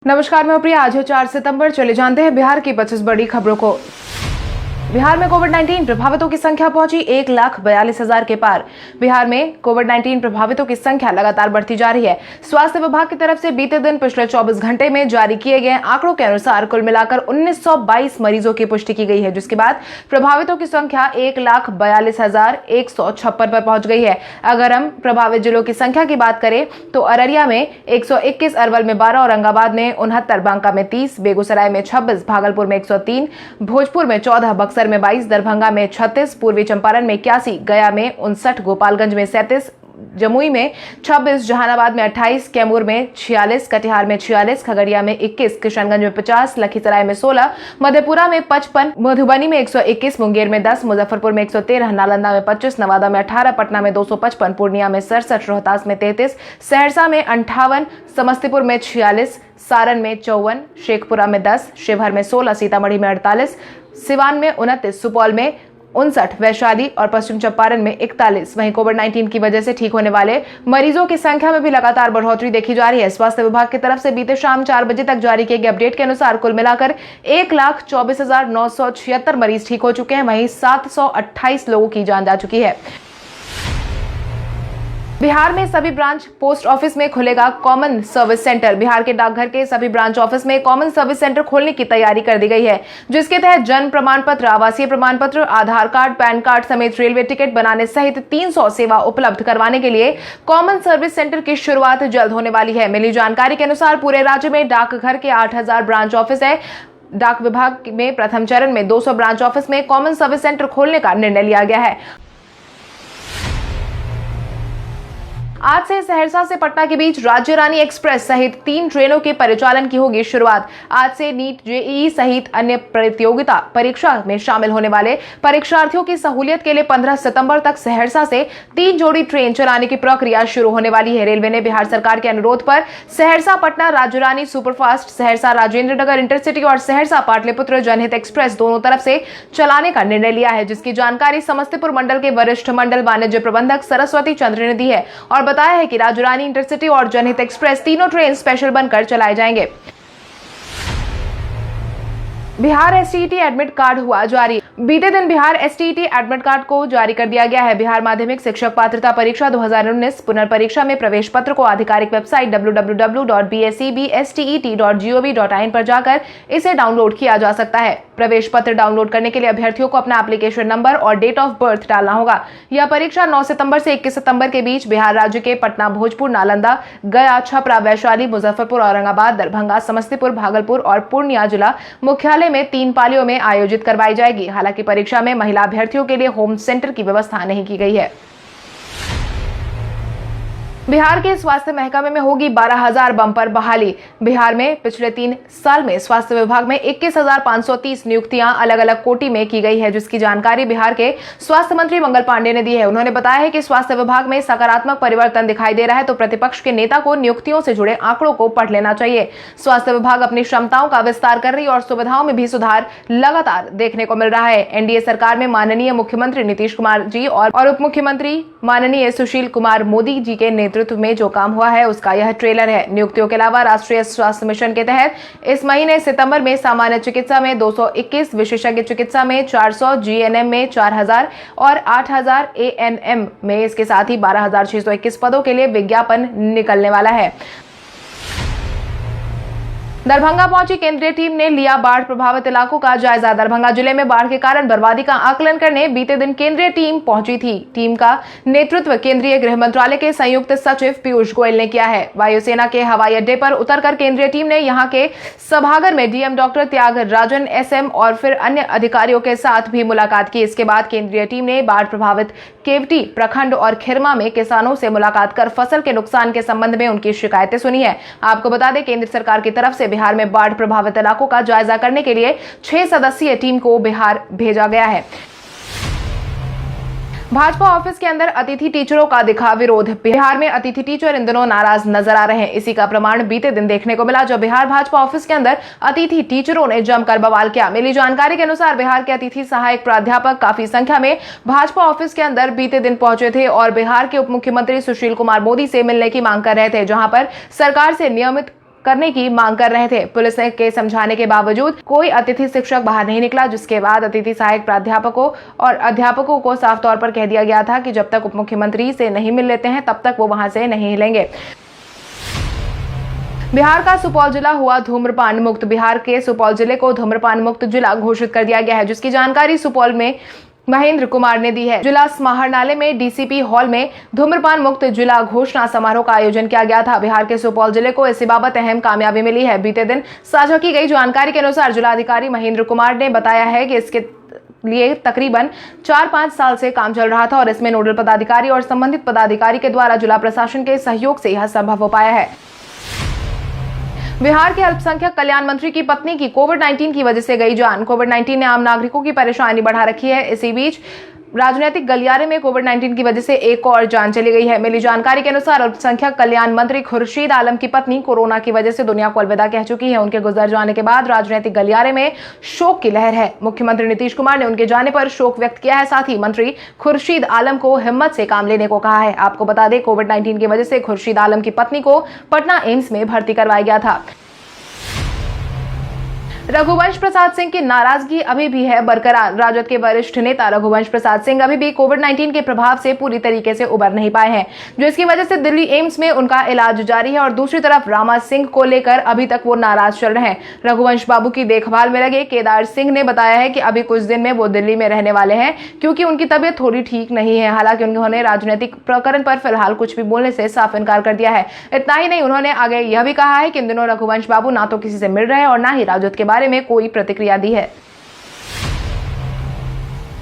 नमस्कार, मैं प्रिया। आज है 4 सितंबर। चले जानते हैं बिहार की 25 बड़ी खबरों को। बिहार में कोविड-19 प्रभावितों की संख्या पहुंची 1,42,000 के पार। बिहार में कोविड-19 प्रभावितों की संख्या लगातार बढ़ती जा रही है। स्वास्थ्य विभाग की तरफ से बीते दिन पिछले 24 घंटे में जारी किए गए आंकड़ों के अनुसार कुल मिलाकर 1922 मरीजों की पुष्टि की गई है, जिसके बाद प्रभावितों की संख्या 1,42,156 पर पहुंच गई है। अगर हम प्रभावित जिलों की संख्या की बात करें तो अररिया में 121, अरवल में 12, औरंगाबाद में 69, बांका में 30, बेगूसराय में 26, भागलपुर में 103, भोजपुर में 14, बक्सर में 22, दरभंगा में 36, पूर्वी चंपारण में 81, गया में 59, गोपालगंज में 37, जमुई में 26, जहानाबाद में 28, कैमूर में 46, कटिहार में 46, खगड़िया में 21, किशनगंज में 50, लखीसराय में 16, मधेपुरा में 55, मधुबनी में 121, मुंगेर में 10, मुजफ्फरपुर में 113, नालंदा में 25, नवादा में 18, पटना में 255, पूर्णिया में 67, रोहतास में 33, सहरसा में 58, समस्तीपुर में 46, सारण में 54, शेखपुरा में 10, शिवहर में 16, सीतामढ़ी में 48, सिवान में 29, सुपौल में 59, वैशाली और पश्चिम चंपारण में 41। वहीं कोविड-19 की वजह से ठीक होने वाले मरीजों की संख्या में भी लगातार बढ़ोतरी देखी जा रही है। स्वास्थ्य विभाग की तरफ से बीते शाम 4 बजे तक जारी किए गए अपडेट के अनुसार कुल मिलाकर 1,24,976 मरीज ठीक हो चुके हैं। वहीं 728 लोगों की जान जा चुकी है। बिहार में सभी ब्रांच पोस्ट ऑफिस में खुलेगा कॉमन सर्विस सेंटर। बिहार के डाकघर के सभी ब्रांच ऑफिस में कॉमन सर्विस सेंटर खोलने की तैयारी कर दी गई है, जिसके तहत जन्म प्रमाण पत्र, आवासीय प्रमाण पत्र, आधार कार्ड, पैन कार्ड समेत रेलवे टिकट बनाने सहित 300 सेवा उपलब्ध करवाने के लिए कॉमन सर्विस सेंटर की शुरुआत जल्द होने वाली है। मिली जानकारी के अनुसार पूरे राज्य में डाकघर के 8,000 ब्रांच ऑफिस है। डाक विभाग में प्रथम चरण में 200 ब्रांच ऑफिस में कॉमन सर्विस सेंटर खोलने का निर्णय लिया गया है। आज से सहरसा से पटना के बीच राज्य रानी एक्सप्रेस सहित 3 ट्रेनों के परिचालन की होगी शुरुआत। आज से नीट, जेईई सहित अन्य प्रतियोगिता परीक्षा में शामिल होने वाले परीक्षार्थियों की सहूलियत के लिए 15 सितंबर तक सहरसा से 3 जोड़ी ट्रेन चलाने की प्रक्रिया शुरू होने वाली है। रेलवे ने बिहार सरकार के अनुरोध पर सहरसा पटना राज्य रानी सुपरफास्ट, सहरसा राजेंद्र नगर इंटरसिटी और सहरसा पाटलिपुत्र जनहित एक्सप्रेस दोनों तरफ से चलाने का निर्णय लिया है, जिसकी जानकारी समस्तीपुर मंडल के वरिष्ठ मंडल वाणिज्य प्रबंधक सरस्वती चंद्र ने दी है और बताया है कि राजरानी इंटरसिटी और जनहित एक्सप्रेस तीनों ट्रेन स्पेशल बनकर चलाए जाएंगे। बिहार एसटीईटी एडमिट कार्ड हुआ जारी। बीते दिन बिहार एसटीईटी एडमिट कार्ड को जारी कर दिया गया है। बिहार माध्यमिक शिक्षक पात्रता परीक्षा 2019 पुनर्परीक्षा में प्रवेश पत्र को आधिकारिक वेबसाइट www.bsebstet.gov.in पर जाकर इसे डाउनलोड किया जा सकता है। प्रवेश पत्र डाउनलोड करने के लिए अभ्यर्थियों को अपना एप्लीकेशन नंबर और डेट ऑफ बर्थ डालना होगा। यह परीक्षा 9 सितंबर से 21 सितंबर के बीच बिहार राज्य के पटना, भोजपुर, नालंदा, गया, छपरा, वैशाली, मुजफ्फरपुर, औरंगाबाद, दरभंगा, समस्तीपुर, भागलपुर और पूर्णिया जिला मुख्यालय में 3 पालियों में आयोजित करवाई जाएगी। हालांकि परीक्षा में महिला अभ्यर्थियों के लिए होम सेंटर की व्यवस्था नहीं की गई है। बिहार के स्वास्थ्य महकमे में होगी 12,000 बम्पर बहाली। बिहार में पिछले 3 साल में स्वास्थ्य विभाग में 21,530 नियुक्तियां अलग अलग कोटि में की गई है, जिसकी जानकारी बिहार के स्वास्थ्य मंत्री मंगल पांडे ने दी है। उन्होंने बताया है कि स्वास्थ्य विभाग में सकारात्मक परिवर्तन दिखाई दे रहा है, तो प्रतिपक्ष के नेता को नियुक्तियों से जुड़े आंकड़ों को पढ़ लेना चाहिए। स्वास्थ्य विभाग अपनी क्षमताओं का विस्तार कर रही है और सुविधाओं में भी सुधार लगातार देखने को मिल रहा है। एनडीए सरकार में माननीय मुख्यमंत्री नीतीश कुमार जी और उप मुख्यमंत्री माननीय सुशील कुमार मोदी जी के नेतृत्व में जो काम हुआ है उसका यह ट्रेलर है। नियुक्तियों के अलावा राष्ट्रीय स्वास्थ्य मिशन के तहत इस महीने सितंबर में सामान्य चिकित्सा में 221, विशेषज्ञ चिकित्सा में 400, जीएनएम में 4,000 और 8,000 एएनएम में इसके साथ ही 12,621 पदों के लिए विज्ञापन निकलने वाला है। दरभंगा पहुंची केंद्रीय टीम ने लिया बाढ़ प्रभावित इलाकों का जायजा। दरभंगा जिले में बाढ़ के कारण बर्बादी का आकलन करने बीते दिन केंद्रीय टीम पहुंची थी। टीम का नेतृत्व केंद्रीय गृह मंत्रालय के संयुक्त सचिव पीयूष गोयल ने किया है। वायुसेना के हवाई अड्डे पर उतरकर केंद्रीय टीम ने यहां के सभागार में डीएम डॉक्टर त्यागराजन एसएम और फिर अन्य अधिकारियों के साथ भी मुलाकात की। इसके बाद केंद्रीय टीम ने बाढ़ प्रभावित केवटी प्रखंड और खिरमा में किसानों से मुलाकात कर फसल के नुकसान के संबंध में उनकी शिकायतें सुनी है। आपको बता दें, केंद्र सरकार की तरफ से बिहार में बाढ़ प्रभावित इलाकों का जायजा करने के लिए 6 सदस्यीय टीम को बिहार भेजा गया है। भाजपा ऑफिस के अंदर अतिथि टीचरों का दिखा विरोध। बिहार में अतिथि टीचर इन दिनों नाराज नजर आ रहे हैं। इसी का प्रमाण बीते दिन देखने को मिला, जब बिहार भाजपा ऑफिस के अंदर अतिथि टीचरों ने जमकर बवाल किया। मिली जानकारी के अनुसार बिहार के अतिथि सहायक प्राध्यापक काफी संख्या में भाजपा ऑफिस के अंदर बीते दिन पहुंचे थे और बिहार के उप मुख्यमंत्री सुशील कुमार मोदी से मिलने की मांग कर रहे थे, जहां पर सरकार से नियमित करने की मांग कर रहे थे। पुलिस के समझाने के बावजूद कोई अतिथि शिक्षक बाहर नहीं निकला, जिसके बाद अतिथि सहायक प्राध्यापकों और अध्यापकों को साफ तौर पर कह दिया गया था कि जब तक उप मुख्यमंत्री से नहीं मिल लेते हैं तब तक वो वहां से नहीं हिलेंगे। बिहार का सुपौल जिला हुआ धूम्रपान मुक्त। बिहार के सुपौल जिले को धूम्रपान मुक्त जिला घोषित कर दिया गया है, जिसकी जानकारी सुपौल में महेंद्र कुमार ने दी है। जिला समाहरणालय में डीसीपी हॉल में धूम्रपान मुक्त जिला घोषणा समारोह का आयोजन किया गया था। बिहार के सुपौल जिले को इसी बाबत अहम कामयाबी मिली है। बीते दिन साझा की गई जानकारी के अनुसार जिलाधिकारी महेंद्र कुमार ने बताया है कि इसके लिए तकरीबन 4-5 साल से काम चल रहा था और इसमें नोडल पदाधिकारी और संबंधित पदाधिकारी के द्वारा जिला प्रशासन के सहयोग से यह संभव हो पाया है। बिहार के अल्पसंख्यक कल्याण मंत्री की पत्नी की कोविड-19 की वजह से गई जान। कोविड-19 ने आम नागरिकों की परेशानी बढ़ा रखी है। इसी बीच राजनीतिक गलियारे में कोविड-19 की वजह से एक और जान चली गई है। मिली जानकारी के अनुसार अल्पसंख्यक कल्याण मंत्री खुर्शीद आलम की पत्नी कोरोना की वजह से दुनिया को अलविदा कह चुकी है। उनके गुजर जाने के बाद राजनीतिक गलियारे में शोक की लहर है। मुख्यमंत्री नीतीश कुमार ने उनके जाने पर शोक व्यक्त किया है। साथ ही मंत्री खुर्शीद आलम को हिम्मत से काम लेने को कहा है। आपको बता दें, कोविड-19 की वजह से खुर्शीद आलम की पत्नी को पटना एम्स में भर्ती करवाया गया था। रघुवंश प्रसाद सिंह की नाराजगी अभी भी है बरकरार। राजद के वरिष्ठ नेता रघुवंश प्रसाद सिंह अभी भी कोविड-19 के प्रभाव से पूरी तरीके से उबर नहीं पाए हैं, जिसकी वजह से दिल्ली एम्स में उनका इलाज जारी है और दूसरी तरफ रामा सिंह को लेकर अभी तक वो नाराज चल रहे हैं। रघुवंश बाबू की देखभाल में लगे केदार सिंह ने बताया है कि अभी कुछ दिन में वो दिल्ली में रहने वाले हैं, क्योंकि उनकी तबीयत थोड़ी ठीक नहीं है। हालांकि उन्होंने राजनीतिक प्रकरण पर फिलहाल कुछ भी बोलने से साफ इनकार कर दिया है। इतना ही नहीं, उन्होंने आगे यह भी कहा है कि इन दिनों रघुवंश बाबू ना तो किसी से मिल रहे हैं और ना ही राजद के बारे में कोई प्रतिक्रिया दी है।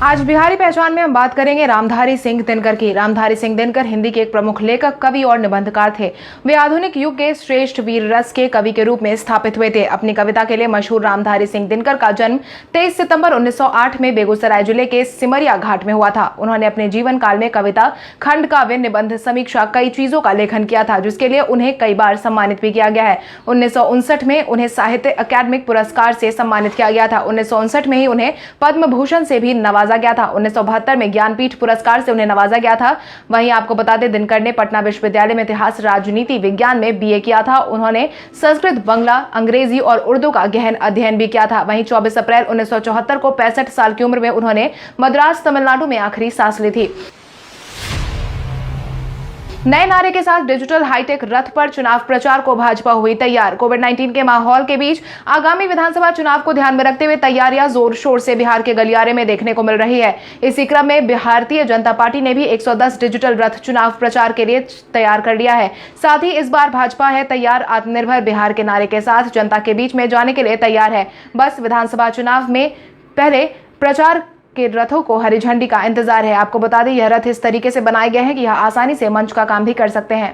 आज बिहारी पहचान में हम बात करेंगे रामधारी सिंह दिनकर की। रामधारी सिंह दिनकर हिंदी के एक प्रमुख लेखक, कवि और निबंधकार थे। वे आधुनिक युग के श्रेष्ठ वीर रस के कवि के रूप में स्थापित हुए थे। अपनी कविता के लिए मशहूर रामधारी सिंह दिनकर का जन्म 23 सितंबर 1908 में बेगूसराय जिले के सिमरिया घाट में हुआ था। उन्होंने अपने जीवन काल में कविता, खंड काव्य, निबंध, समीक्षा, कई चीजों का लेखन किया था, जिसके लिए उन्हें कई बार सम्मानित भी किया गया है। 1959 में उन्हें साहित्य अकादमिक पुरस्कार से सम्मानित किया गया था। 1959 में ही उन्हें पद्म भूषण से भी नवाजा गया था। 1972 में ज्ञानपीठ पुरस्कार से उन्हें नवाजा गया था। वहीं आपको बता दें, दिनकर ने पटना विश्वविद्यालय में इतिहास राजनीति विज्ञान में बीए किया था। उन्होंने संस्कृत, बांग्ला, अंग्रेजी और उर्दू का गहन अध्ययन भी किया था। वहीं 24 अप्रैल 1974 को 65 साल की उम्र में उन्होंने मद्रास, तमिलनाडु में आखिरी सांस ली थी। नए नारे के साथ डिजिटल हाईटेक रथ पर चुनाव प्रचार को भाजपा हुई तैयार। कोविड-19 के माहौल के बीच आगामी विधानसभा चुनाव को ध्यान में रखते हुए तैयारियां जोर शोर से बिहार के गलियारे में देखने को मिल रही है। इसी क्रम में भारतीय जनता पार्टी ने भी 110 डिजिटल रथ चुनाव प्रचार के लिए तैयार कर लिया है। साथ ही इस बार भाजपा है तैयार, आत्मनिर्भर बिहार के नारे के साथ जनता के बीच में जाने के लिए तैयार है। बस विधानसभा चुनाव में पहले प्रचार के रथों को हरी झंडी का इंतजार है। आपको बता दें, यह रथ इस तरीके से बनाए गए हैं कि यह आसानी से मंच का काम भी कर सकते हैं।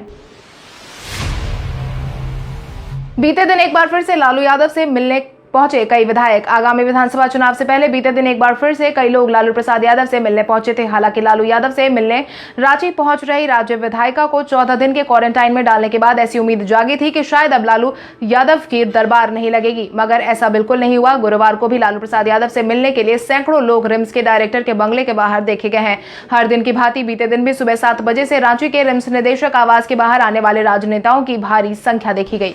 बीते दिन एक बार फिर से लालू यादव से मिलने पहुंचे कई विधायक। आगामी विधानसभा चुनाव से पहले बीते दिन एक बार फिर से कई लोग लालू प्रसाद यादव से मिलने पहुंचे थे। हालांकि लालू यादव से मिलने रांची पहुंच रही राज्य विधायिका को 14 दिन के क्वारंटाइन में डालने के बाद ऐसी उम्मीद जागी थी कि शायद अब लालू यादव की दरबार नहीं लगेगी, मगर ऐसा बिल्कुल नहीं हुआ। गुरुवार को भी लालू प्रसाद यादव से मिलने के लिए सैकड़ों लोग रिम्स के डायरेक्टर के बंगले के बाहर देखे गए हैं। हर दिन की भांति बीते दिन भी सुबह 7 बजे से रांची के रिम्स निदेशक आवास के बाहर आने वाले राजनेताओं की भारी संख्या देखी गई।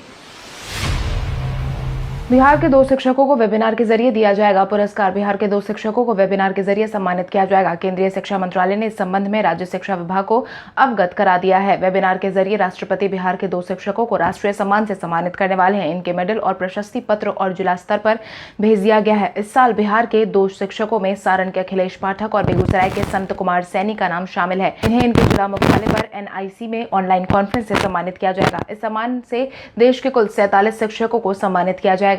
बिहार के 2 शिक्षकों को वेबिनार के जरिए दिया जाएगा पुरस्कार। बिहार के 2 शिक्षकों को वेबिनार के जरिए सम्मानित किया जाएगा। केंद्रीय शिक्षा मंत्रालय ने इस संबंध में राज्य शिक्षा विभाग को अवगत करा दिया है। वेबिनार के जरिए राष्ट्रपति बिहार के 2 शिक्षकों को राष्ट्रीय सम्मान से सम्मानित करने वाले हैं। इनके मेडल और प्रशस्ति पत्र और जिला स्तर पर भेज दिया गया है। इस साल बिहार के 2 शिक्षकों में सारण के अखिलेश पाठक और बेगूसराय के संत कुमार सैनी का नाम शामिल है। इन्हें इनके जिला मुख्यालय पर NIC में ऑनलाइन कॉन्फ्रेंस से सम्मानित किया जाएगा। इस सम्मान से देश के कुल 47 शिक्षकों को सम्मानित किया जाएगा।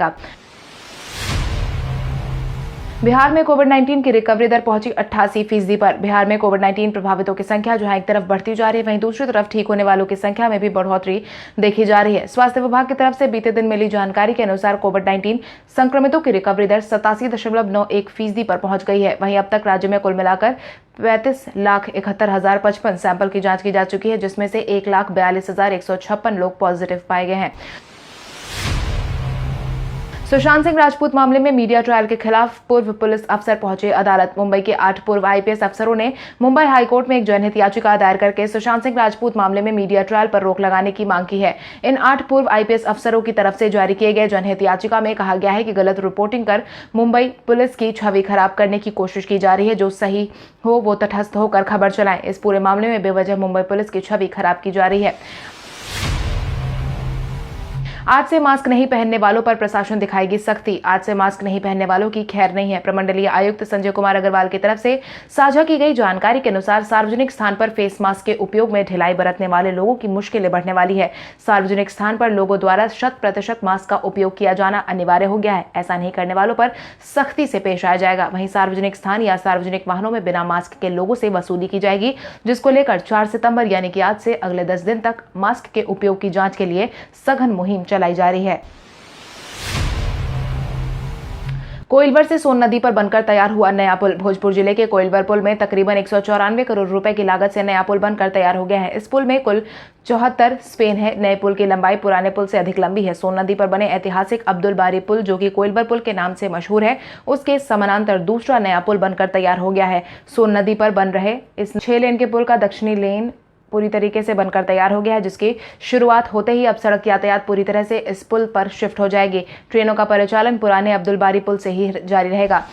बिहार में कोविड-19 की रिकवरी दर पहुंची 88% पर। बिहार में कोविड-19 प्रभावितों की संख्या जहां एक तरफ बढ़ती जा रही है, वहीं दूसरी तरफ ठीक होने वालों की संख्या में भी बढ़ोतरी देखी जा रही है। स्वास्थ्य विभाग की तरफ से बीते दिन मिली जानकारी के अनुसार कोविड-19 संक्रमितों की रिकवरी दर 87.91% पर पहुंच गई है। वहीं अब तक राज्य में कुल मिलाकर 35,71,055 सैंपल की जांच की जा चुकी है, जिसमें से 1,42,156 लोग पॉजिटिव पाए गए हैं। सुशांत सिंह राजपूत मामले में मीडिया ट्रायल के खिलाफ पूर्व पुलिस अफसर पहुंचे अदालत। मुंबई के 8 पूर्व आईपीएस अफसरों ने मुंबई हाईकोर्ट में एक जनहित याचिका दायर करके सुशांत सिंह राजपूत मामले में मीडिया ट्रायल पर रोक लगाने की मांग की है। इन 8 पूर्व आईपीएस अफसरों की तरफ से जारी किए गए जनहित याचिका में कहा गया है कि गलत रिपोर्टिंग कर मुंबई पुलिस की छवि खराब करने की कोशिश की जा रही है। जो सही हो वो तटस्थ होकर खबर चलाएं। इस पूरे मामले में बेवजह मुंबई पुलिस की छवि खराब की जा रही है। आज से मास्क नहीं पहनने वालों पर प्रशासन दिखाएगी सख्ती। आज से मास्क नहीं पहनने वालों की खैर नहीं है। प्रमंडलीय आयुक्त संजय कुमार अग्रवाल की तरफ से साझा की गई जानकारी के अनुसार सार्वजनिक स्थान पर फेस मास्क के उपयोग में ढिलाई बरतने वाले लोगों की मुश्किलें बढ़ने वाली है। सार्वजनिक स्थान पर लोगों द्वारा 100% मास्क का उपयोग किया जाना अनिवार्य हो गया है। ऐसा नहीं करने वालों पर सख्ती से पेश आया जाएगा। वहीं सार्वजनिक स्थान या सार्वजनिक वाहनों में बिना मास्क के लोगों से वसूली की जाएगी, जिसको लेकर 4 सितंबर यानी कि आज से अगले 10 दिन तक मास्क के उपयोग की जांच के लिए सघन मुहिम चलाई जा रही है। कोइलवर से सोन नदी पर बनकर तैयार हुआ नया पुल। भोजपुर जिले के कोइलवर पुल में तकरीबन 194 करोड़ रुपए की लागत से नया पुल बनकर तैयार हो गया है। इस पुल में कुल 74 स्पेन है। नए पुल की लंबाई पुराने पुल से अधिक लंबी है। सोन नदी पर बने ऐतिहासिक अब्दुल बारी पुल, जो कि कोइलवर पुल के नाम से मशहूर है, उसके समानांतर दूसरा नया पुल बनकर तैयार हो गया है। सोन नदी पर बन रहे इस 6 लेन के पुल का दक्षिणी लेन पूरी तरीके से बनकर तैयार हो गया है, जिसकी शुरुआत होते ही अब सड़क यातायात पूरी तरह से इस पुल पर शिफ्ट हो जाएगी। ट्रेनों का परिचालन पुराने अब्दुल बारी पुल से ही जारी रहेगा।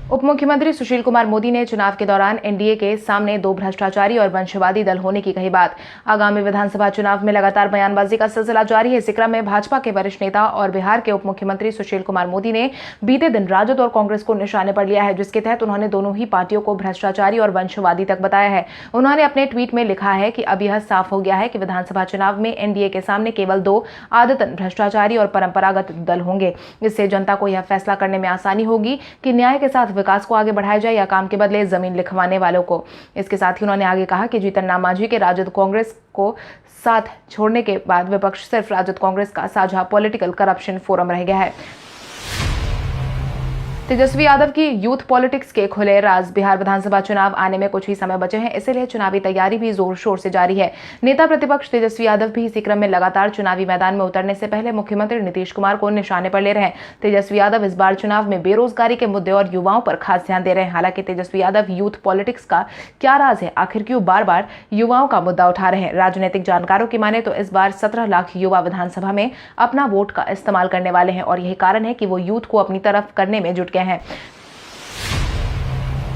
उप मुख्यमंत्री सुशील कुमार मोदी ने चुनाव के दौरान एनडीए के सामने 2 भ्रष्टाचारी और वंशवादी दल होने की कही बात। आगामी विधानसभा चुनाव में लगातार बयानबाजी का सिलसिला जारी है। इसी क्रम में भाजपा के वरिष्ठ नेता और बिहार के उप मुख्यमंत्री सुशील कुमार मोदी ने बीते दिन राजद और कांग्रेस को निशाने पर लिया है, जिसके तहत उन्होंने दोनों ही पार्टियों को भ्रष्टाचारी और वंशवादी तक बताया है। उन्होंने अपने ट्वीट में लिखा है कि अब यह साफ हो गया है कि विधानसभा चुनाव में एनडीए के सामने केवल 2 आदतन भ्रष्टाचारी और परंपरागत दल होंगे। इससे जनता को यह फैसला करने में आसानी होगी कि न्याय के साथ विकास को आगे बढ़ाया जाए या काम के बदले जमीन लिखवाने वालों को। इसके साथ ही उन्होंने आगे कहा कि जीतन राम मांझी के राजद कांग्रेस को साथ छोड़ने के बाद विपक्ष सिर्फ राजद कांग्रेस का साझा पॉलिटिकल करप्शन फोरम रह गया है। तेजस्वी यादव की यूथ पॉलिटिक्स के खुले राज। बिहार विधानसभा चुनाव आने में कुछ ही समय बचे हैं, इसलिए चुनावी तैयारी भी जोर शोर से जारी है। नेता प्रतिपक्ष तेजस्वी यादव भी इसी क्रम में लगातार चुनावी मैदान में उतरने से पहले मुख्यमंत्री नीतीश कुमार को निशाने पर ले रहे हैं। तेजस्वी यादव इस बार चुनाव में बेरोजगारी के मुद्दे और युवाओं पर खास ध्यान दे रहे हैं। हालांकि तेजस्वी यादव यूथ पॉलिटिक्स का क्या राज है, आखिर क्यों बार बार युवाओं का मुद्दा उठा रहे हैं? राजनीतिक जानकारों की माने तो इस बार 17 लाख युवा विधानसभा में अपना वोट का इस्तेमाल करने वाले हैं और यही कारण है कि वो यूथ को अपनी तरफ करने में जुट गए हैं।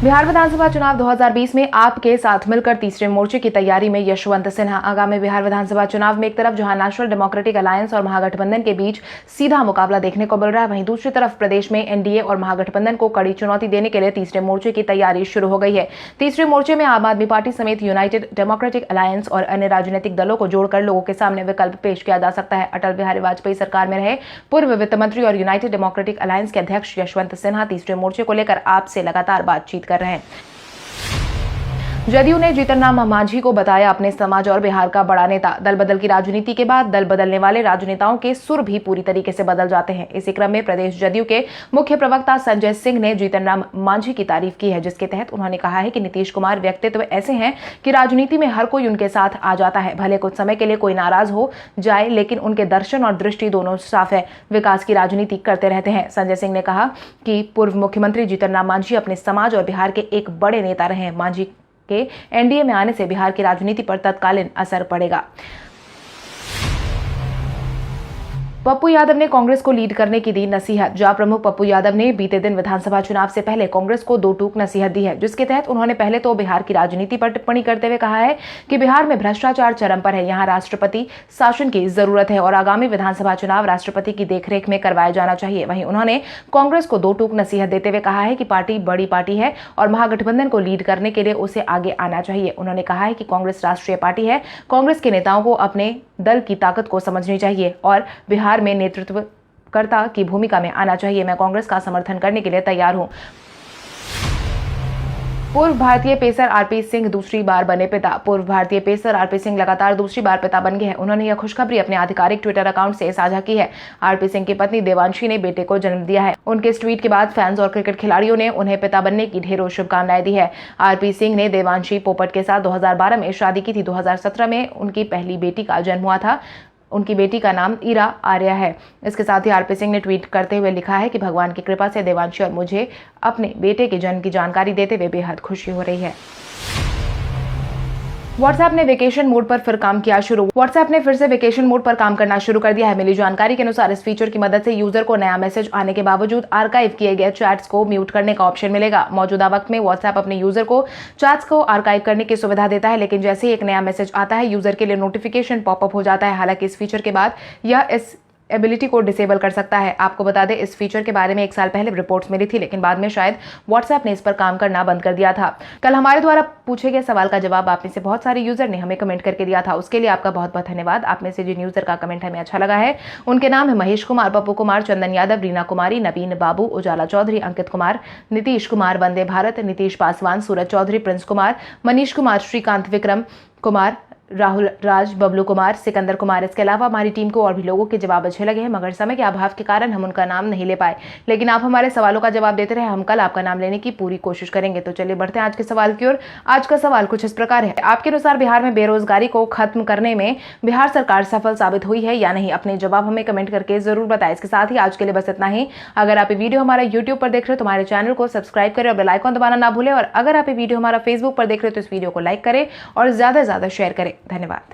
बिहार विधानसभा चुनाव 2020 में आप के साथ मिलकर तीसरे मोर्चे की तैयारी में यशवंत सिन्हा। आगामी बिहार विधानसभा चुनाव में एक तरफ जहां नेशनल डेमोक्रेटिक अलायंस और महागठबंधन के बीच सीधा मुकाबला देखने को मिल रहा है, वहीं दूसरी तरफ प्रदेश में एनडीए और महागठबंधन को कड़ी चुनौती देने के लिए तीसरे मोर्चे की तैयारी शुरू हो गई है। तीसरे मोर्चे में आम आदमी पार्टी समेत यूनाइटेड डेमोक्रेटिक अलायंस और अन्य राजनीतिक दलों को जोड़कर लोगों के सामने विकल्प पेश किया जा सकता है। अटल बिहारी वाजपेयी सरकार में रहे पूर्व वित्त मंत्री और यूनाइटेड डेमोक्रेटिक अलायंस के अध्यक्ष यशवंत सिन्हा तीसरे मोर्चे को लेकर आपसे लगातार बातचीत कर रहे हैं। जदयू ने जीतन राम मांझी को बताया अपने समाज और बिहार का बड़ा नेता। दल बदल की राजनीति के बाद दल बदलने वाले राजनेताओं के सुर भी पूरी तरीके से बदल जाते हैं। इसी क्रम में प्रदेश जदयू के मुख्य प्रवक्ता संजय सिंह ने जीतन राम मांझी की तारीफ की है, जिसके तहत उन्होंने कहा है कि नीतीश कुमार व्यक्तित्व ऐसे हैं कि राजनीति में हर कोई उनके साथ आ जाता है। भले कुछ समय के लिए कोई नाराज हो जाए, लेकिन उनके दर्शन और दृष्टि दोनों साफ है, विकास की राजनीति करते रहते हैं। संजय सिंह ने कहा कि पूर्व मुख्यमंत्री जीतन राम मांझी अपने समाज और बिहार के एक बड़े नेता रहे हैं। मांझी के एनडीए में आने से बिहार की राजनीति पर तत्कालीन असर पड़ेगा। पप्पू यादव ने कांग्रेस को लीड करने की दी नसीहत। जहां प्रमुख पप्पू यादव ने बीते दिन विधानसभा चुनाव से पहले कांग्रेस को 2 टूक नसीहत दी है, जिसके तहत उन्होंने पहले तो बिहार की राजनीति पर टिप्पणी करते हुए कहा है कि बिहार में भ्रष्टाचार चरम पर है, यहां राष्ट्रपति शासन की जरूरत है और आगामी विधानसभा चुनाव राष्ट्रपति की देखरेख में करवाया जाना चाहिए। वहीं उन्होंने कांग्रेस को 2 टूक नसीहत देते हुए कहा है कि पार्टी बड़ी पार्टी है और महागठबंधन को लीड करने के लिए उसे आगे आना चाहिए। उन्होंने कहा है कि कांग्रेस राष्ट्रीय पार्टी है, कांग्रेस के नेताओं को अपने दल की ताकत को समझनी चाहिए और बिहार में नेतृत्व कर्ता की भूमिका में आना चाहिए। मैं कांग्रेस का समर्थन करने के लिए तैयार हूं। पूर्व भारतीय पेसर आरपी सिंह दूसरी बार बने पिता। पूर्व भारतीय पेसर आरपी सिंह लगातार दूसरी बार पिता बन गए हैं। उन्होंने यह खुशखबरी अपने आधिकारिक ट्विटर अकाउंट से साझा की है। आरपी सिंह की पत्नी देवांशी ने बेटे को जन्म दिया है। उनके इस ट्वीट के बाद फैंस और क्रिकेट खिलाड़ियों ने उन्हें पिता बनने की ढेरों शुभकामनाएं दी है। आरपी सिंह ने देवांशी पोपट के साथ 2012 में शादी की थी। 2017 में उनकी पहली बेटी का जन्म हुआ था। उनकी बेटी का नाम ईरा आर्या है। इसके साथ ही आरपी सिंह ने ट्वीट करते हुए लिखा है कि भगवान की कृपा से देवांशी और मुझे अपने बेटे के जन्म की जानकारी देते हुए बेहद खुशी हो रही है। व्हाट्सएप ने वेकेशन मोड पर फिर काम किया शुरू। व्हाट्सएप ने फिर से वेकेशन मोड पर काम करना शुरू कर दिया है। मिली जानकारी के अनुसार इस फीचर की मदद से यूजर को नया मैसेज आने के बावजूद आर्काइव किए गए चैट्स को म्यूट करने का ऑप्शन मिलेगा। मौजूदा वक्त में व्हाट्सएप अपने यूजर को चैट्स को आर्काइव करने की सुविधा देता है, लेकिन जैसे ही एक नया मैसेज आता है यूजर के लिए नोटिफिकेशन पॉपअप हो जाता है। हालांकि इस फीचर के बाद यह इस एबिलिटी को डिसेबल कर सकता है। आपको बता दें, इस फीचर के बारे में 1 साल पहले रिपोर्ट्स मिली थी, लेकिन बाद में शायद व्हाट्सएप ने इस पर काम करना बंद कर दिया था। कल हमारे द्वारा पूछे गए सवाल का जवाब आप में से बहुत सारे यूजर ने हमें कमेंट करके दिया था। उसके लिए आपका बहुत बहुत धन्यवाद। आप में से जिन यूजर का कमेंट हमें अच्छा लगा है उनके नाम है महेश कुमार, पप्पू कुमार, चंदन यादव, रीना कुमारी, नवीन बाबू, उजाला चौधरी, अंकित कुमार, नीतीश कुमार, वंदे भारत, नीतीश पासवान, सूरज चौधरी, प्रिंस कुमार, मनीष कुमार, श्रीकांत, विक्रम कुमार, राहुल राज, बबलू कुमार, सिकंदर कुमार। इसके अलावा हमारी टीम को और भी लोगों के जवाब अच्छे लगे हैं, मगर समय के अभाव के कारण हम उनका नाम नहीं ले पाए। लेकिन आप हमारे सवालों का जवाब देते रहे, हम कल आपका नाम लेने की पूरी कोशिश करेंगे। तो चलिए बढ़ते हैं आज के सवाल की ओर। आज का सवाल कुछ इस प्रकार है। आपके अनुसार बिहार में बेरोजगारी को खत्म करने में बिहार सरकार सफल साबित हुई है या नहीं? अपने जवाब हमें कमेंट करके जरूर बताएं। इसके साथ ही आज के लिए बस इतना ही। अगर आप ये वीडियो हमारा यूट्यूब पर देख रहे हो तो हमारे चैनल को सब्सक्राइब करें और बेल आइकन दबाना ना भूलें। और अगर आप ये वीडियो हमारा फेसबुक पर देख रहे हो तो इस वीडियो को लाइक करें और ज्यादा से ज्यादा शेयर करें। धन्यवाद।